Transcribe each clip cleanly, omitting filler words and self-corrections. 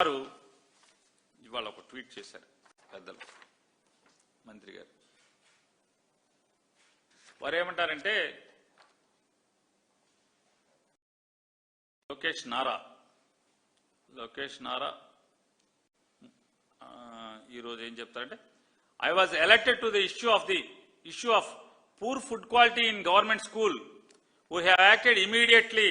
వారు ఇవాళ ఒక ట్వీట్ చేశారు పెద్దలు మంత్రి గారు. వారు ఏమంటారంటే లోకేష్ నారా ఈరోజు ఏం చెప్తారంటే I was elected to the issue of poor food quality in government school. We acted immediately.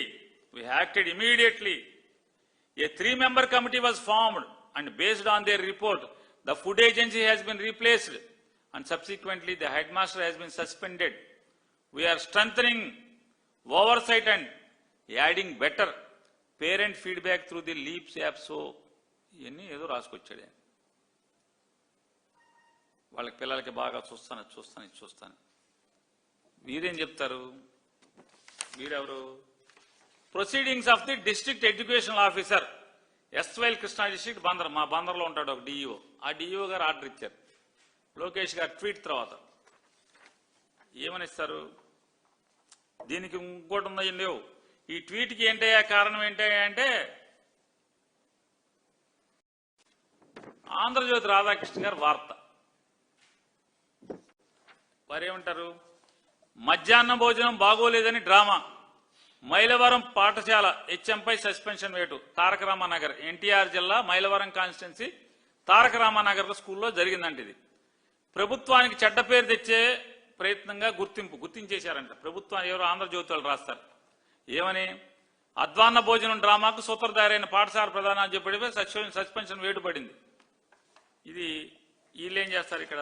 A 3-member committee was formed and based on their report, the food agency has been replaced and subsequently the headmaster has been suspended. We are strengthening oversight and adding better parent feedback through the LEAPS app. So, ఇవన్నీ ఏదో రాసుకొచ్చాడు. వాళ్ళకి పిల్లలకి బాగా చూస్తాను. వీరేం చెప్తారు? వీరెవరు? Proceedings of the district educational officer ఎస్వైల్ కృష్ణా డిస్ట్రిక్ట్ బందర్, మా బందర్లో ఉంటాడు ఒక డిఈఓ. ఆ డిఈఓ గారు ఆర్డర్ ఇచ్చారు. లోకేష్ గారు ట్వీట్ తర్వాత ఏమనిస్తారు? దీనికి ఇంకోటి ఉందండి. ఈ ట్వీట్కి ఏంటయ్యా కారణం ఏంటయ్యా అంటే ఆంధ్రజ్యోతి రాధాకృష్ణ గారు వార్త. వారేమంటారు? మధ్యాహ్న భోజనం బాగోలేదని డ్రామా, మైలవరం పాఠశాల హెచ్ఎంపై సస్పెన్షన్ వేటు. తారక రామానగర్, ఎన్టీఆర్ జిల్లా మైలవరం కాన్స్టిట్యున్సీ తారక రామానగర్ స్కూల్లో జరిగిందంట. ఇది ప్రభుత్వానికి చెడ్డ పేరు తెచ్చే ప్రయత్నంగా గుర్తించేశారంట. ప్రభుత్వం ఎవరు? ఆంధ్రజ్యోతి వాళ్ళు రాస్తారు. ఏమని? అధ్వాన్న భోజనం డ్రామాకు సూత్రధారైన పాఠశాల ప్రధానాధ్యాపకుడిపై సస్పెన్షన్ వేటు పడింది. ఇది వీళ్ళు ఏం చేస్తారు ఇక్కడ?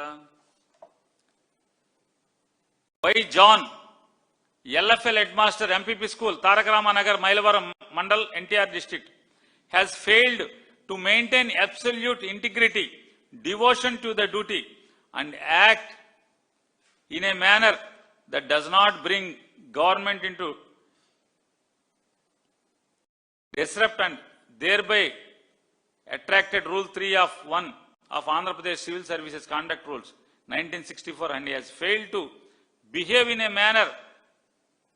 Y John LFL headmaster MPP school Tarak Ramanagar Mailavaram Mandal NTR district has failed to maintain absolute integrity, devotion to the duty and act in a manner that does not bring government into disrupt and thereby attracted Rule 3 of 1 of Andhra Pradesh Civil Services Conduct Rules 1964 and he has failed to behave in a manner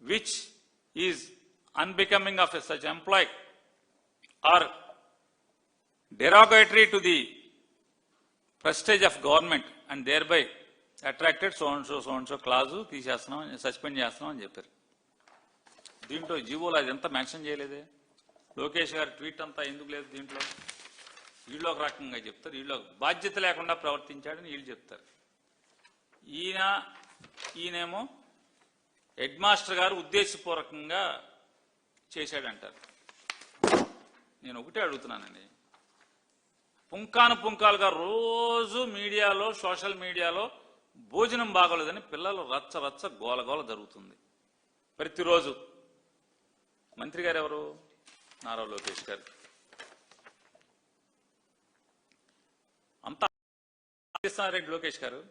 which is unbecoming of such employee or derogatory to the prestige of government and thereby attracted so and so clause తీసేస్తున్నాం, suspend చేస్తున్నాం అని చెప్పారు. దీంట్లో జీవోలో అది ఎంత mention చేయలేదే. లోకేష్ గారి ట్వీట్ అంతా ఎందుకు లేదు దీంట్లో? వీళ్ళు ఒక రకంగా చెప్తారు, వీళ్ళు బాధ్యత లేకుండా ప్రవర్తించాడని వీళ్ళు చెప్తారు. ఈయనేమో హెడ్ మాస్టర్ గారు ఉద్దేశపూర్వకంగా చేశాడంటారు. నేను ఒకటే అడుగుతున్నానండి, పుంకాలుగా రోజు మీడియాలో సోషల్ మీడియాలో భోజనం బాగోలేదని పిల్లలు రచ్చ గోలగోల జరుగుతుంది ప్రతిరోజు. మంత్రి గారు ఎవరు? నారా లోకేష్ గారు. అంతా రెడ్డి లోకేష్ గారు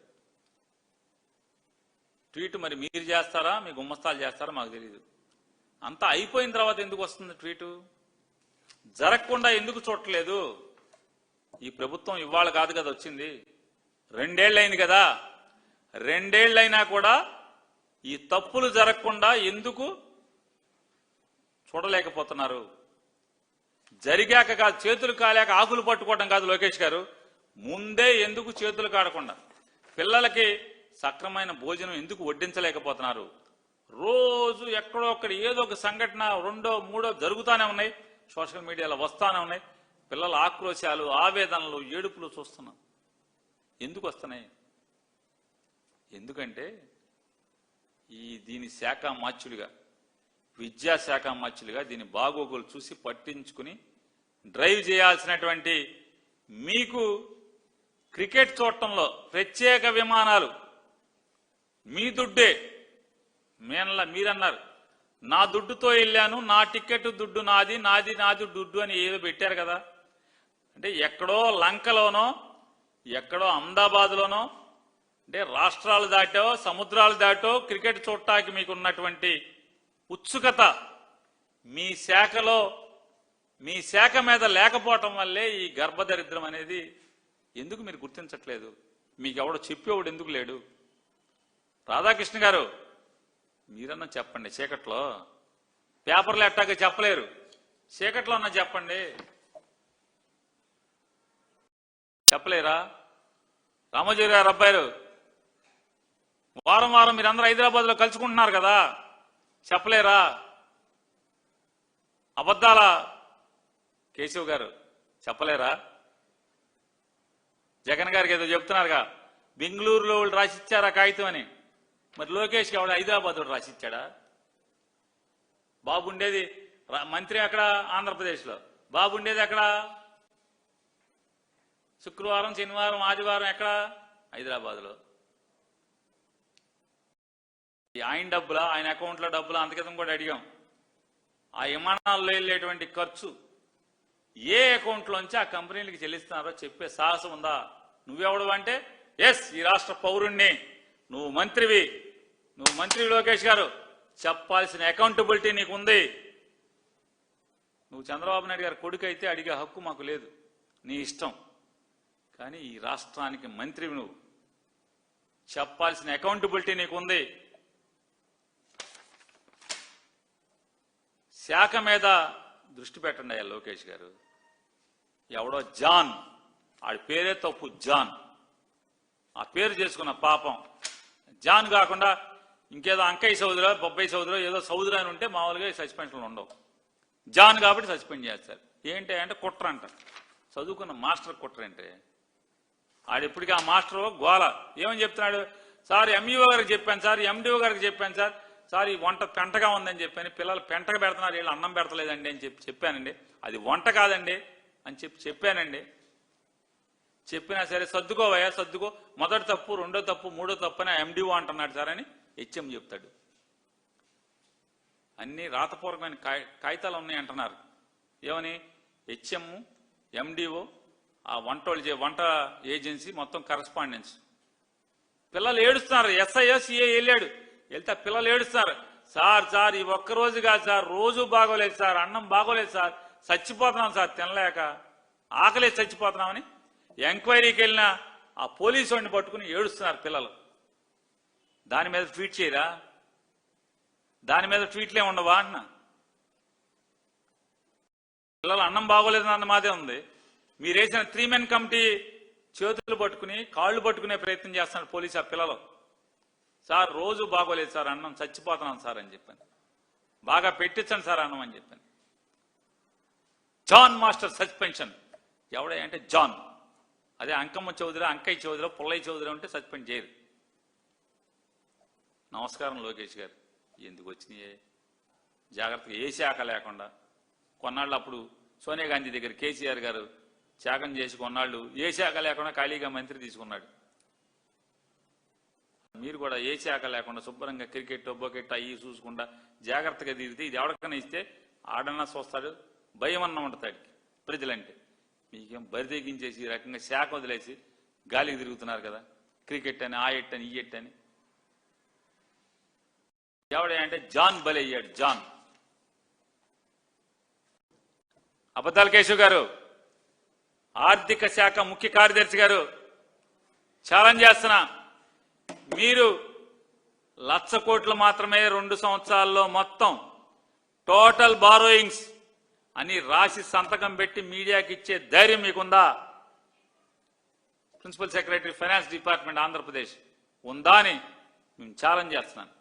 ట్వీట్ మరి మీరు చేస్తారా, మీ గుమ్మస్తాలు చేస్తారా మాకు తెలియదు. అంతా అయిపోయిన తర్వాత ఎందుకు వస్తుంది ట్వీటు? జరగకుండా ఎందుకు చూడలేదు? ఈ ప్రభుత్వం ఇవాళ కాదు కదా వచ్చింది, 2 ఏళ్ళు అయింది కదా. 2 ఏళ్ళైనా కూడా ఈ తప్పులు జరగకుండా ఎందుకు చూడలేకపోతున్నారు? జరిగాక కాదు, చేతులు కాలేక ఆకులు పట్టుకోవడం కాదు లోకేష్ గారు, ముందే ఎందుకు చేతులు కాడకుండా పిల్లలకి సక్రమైన భోజనం ఎందుకు వడ్డించలేకపోతున్నారు? రోజు ఎక్కడో ఒక్కడ ఏదో ఒక సంఘటన 2, 3 జరుగుతూనే ఉన్నాయి, సోషల్ మీడియాలో వస్తూనే ఉన్నాయి. పిల్లల ఆక్రోశాలు, ఆవేదనలు, ఏడుపులు చూస్తున్నాం. ఎందుకు వస్తున్నాయి? ఎందుకంటే దీని శాఖ మాచ్యులుగా, విద్యాశాఖ మాచ్యులుగా దీని బాగోగులు చూసి పట్టించుకుని డ్రైవ్ చేయాల్సినటువంటి మీకు క్రికెట్ చూడటంలో ప్రత్యేక విమానాలు మీ దుడ్డే. మీరన్నారు నా దుడ్డుతో వెళ్ళాను, నా టికెట్ దుడ్డు నాది దుడ్డు అని ఏదో పెట్టారు కదా. అంటే ఎక్కడో లంకలోనో ఎక్కడో అహ్మదాబాద్లోనో అంటే రాష్ట్రాలు దాటో సముద్రాలు దాటో క్రికెట్ చూడటానికి మీకు ఉన్నటువంటి ఉత్సుకత మీ శాఖ మీద లేకపోవటం వల్లే ఈ గర్భదరిద్రం అనేది ఎందుకు మీరు గుర్తించట్లేదు? మీకు ఎవడో చెప్పేవాడు ఎందుకు లేడు? రాధాకృష్ణ గారు మీరన్నా చెప్పండి. చీకట్లో పేపర్లు ఎట్టాగా చెప్పలేరు, చీకట్లో అన్నా చెప్పండి. చెప్పలేరా? రామోజీ గారు అబ్బాయిలు వారం వారం మీరందరూ హైదరాబాద్లో కలుసుకుంటున్నారు కదా, చెప్పలేరా? అబద్ధాల కేశవ్ గారు చెప్పలేరా? జగన్ గారికి ఏదో చెప్తున్నారుగా, బెంగళూరులో వాళ్ళు రాసిచ్చారా కాగితం అని, మరి లోకేష్కి ఎవడ హైదరాబాద్ వాడు రాసిచ్చాడా? బాబు ఉండేది మంత్రి అక్కడ ఆంధ్రప్రదేశ్లో, బాబు ఉండేది ఎక్కడ? శుక్రవారం, శనివారం, ఆదివారం ఎక్కడ? హైదరాబాద్లో. ఆయన డబ్బులా, ఆయన అకౌంట్లో డబ్బులా? అంతకితం కూడా అడిగాం. ఆ విమానాల్లో వెళ్ళేటువంటి ఖర్చు ఏ అకౌంట్లోంచి ఆ కంపెనీలకు చెల్లిస్తున్నారో చెప్పే సాహసం ఉందా? నువ్వెవడు అంటే, ఎస్ ఈ రాష్ట్ర పౌరుణ్ణి, నువ్వు మంత్రివి లోకేష్ గారు, చెప్పాల్సిన అకౌంటబిలిటీ నీకు ఉంది. నువ్వు చంద్రబాబు నాయుడు గారి కొడుకు అయితే అడిగే హక్కు మాకు లేదు, నీ ఇష్టం. కానీ ఈ రాష్ట్రానికి మంత్రివి నువ్వు, చెప్పాల్సిన అకౌంటబిలిటీ నీకు ఉంది. శాఖ మీద దృష్టి పెట్టండి అయ్యా లోకేష్ గారు. ఎవడో జాన్, ఆడి పేరే తప్పు, జాన్. ఆ పేరు చేసుకున్న పాపం. జాన్ కాకుండా ఇంకేదో అంకయ్య సోదరో, బొబ్బాయి సోదరో, ఏదో సోదరు అని ఉంటే మామూలుగా సస్పెన్షన్లు ఉండవు. జాన్ కాబట్టి సస్పెండ్ చేస్తారు. ఏంటి అంటే కుట్ర అంట. చదువుకున్న మాస్టర్ కుట్ర అంటే ఆడిప్పటికీ ఆ మాస్టర్ గోల ఏమని చెప్తున్నాడు? సార్ ఎంఈఓ గారికి చెప్పాను సార్, ఎండిఓ గారికి చెప్పాను సార్, సార్ ఈ వంట పెంటగా ఉందని చెప్పాను, పిల్లలు పెంటగా పెడుతున్నారు, వీళ్ళు అన్నం పెడతలేదండి అని చెప్పానండి. అది వంట కాదండి అని చెప్పానండి. చెప్పినా సరే సర్దుకోవయ్యా, సర్దుకో, మొదటి తప్పు, రెండో తప్పు, మూడో తప్పు అని ఎండిఓ అంటున్నాడు సార్ అని హెచ్ఎం చెప్తాడు. అన్ని రాతపూర్వకమైన కాగితాలు ఉన్నాయి అంటున్నారు. ఏమని? హెచ్ఎం, ఎండిఓ, ఆ వంట ఏజెన్సీ మొత్తం కరస్పాండెన్స్. పిల్లలు ఏడుస్తున్నారు. SIO వెళ్ళాడు, వెళ్తే పిల్లలు ఏడుస్తున్నారు. సార్ ఈ ఒక్కరోజు కాదు సార్, రోజు బాగోలేదు సార్, అన్నం బాగోలేదు సార్, చచ్చిపోతున్నాం సార్ తినలేక, ఆకలి చచ్చిపోతున్నామని ఎంక్వైరీకి వెళ్ళిన ఆ పోలీసు వాడిని పట్టుకుని ఏడుస్తున్నారు పిల్లలు. దాని మీద ట్వీట్ చేయరా? దాని మీద ట్వీట్లే ఉండవా అన్న? పిల్లలు అన్నం బాగోలేదు అన్న మాదే ఉంది. మీరేసిన 3 men కమిటీ చేతులు పట్టుకుని కాళ్ళు పట్టుకునే ప్రయత్నం చేస్తున్నారు పోలీసు ఆ పిల్లలు. సార్ రోజు బాగోలేదు సార్, అన్నం చచ్చిపోతున్నాం సార్ అని చెప్పాను. బాగా పెట్టించండి సార్ అన్నం అని చెప్పాను. John master suspension. ఎవడే అంటే జాన్. అదే అంకమ్మ చౌదరి, అంకయ్య చౌదరి, పుల్లయ్య చౌదరి ఉంటే సస్పెండ్ చేయరు. నమస్కారం లోకేష్ గారు, ఎందుకు వచ్చినాయే? జాగ్రత్తగా ఏ శాఖ లేకుండా కొన్నాళ్ళు అప్పుడు సోనియా గాంధీ దగ్గర కేసీఆర్ గారు త్యాగం చేసి కొన్నాళ్ళు ఏ శాఖ లేకుండా ఖాళీగా మంత్రి తీసుకున్నాడు. మీరు కూడా ఏ శాఖ లేకుండా శుభ్రంగా క్రికెట్, బొకెట్ అయ్యి చూసుకుండా జాగ్రత్తగా తిరిగితే ఇది ఎవరికైనా ఇస్తే ఆడన్నా చూస్తాడు, భయం అన్న ఉంటుంది ప్రజలంటే. మీకేం బరి తెగించేసి ఈ రకంగా శాఖ వదిలేసి గాలికి తిరుగుతున్నారు కదా, క్రికెట్ అని, ఆ ఎట్ అని, ఈ ఎట్ అని. ఎవడే అంటే జాన్ బలయ్యాడు, జాన్. అబద్ధాల కేశవ్ గారు, ఆర్థిక శాఖ ముఖ్య కార్యదర్శి గారు, ఛాలెంజ్ చేస్తున్నా, మీరు 1,00,000 కోట్లు మాత్రమే 2 సంవత్సరాల్లో మొత్తం టోటల్ బారోయింగ్స్ అని రాసి సంతకం పెట్టి మీడియాకి ఇచ్చే ధైర్యం మీకుందా? Principal secretary finance department Andhra Pradesh ఉందా అని మేము ఛాలెంజ్ చేస్తున్నాను.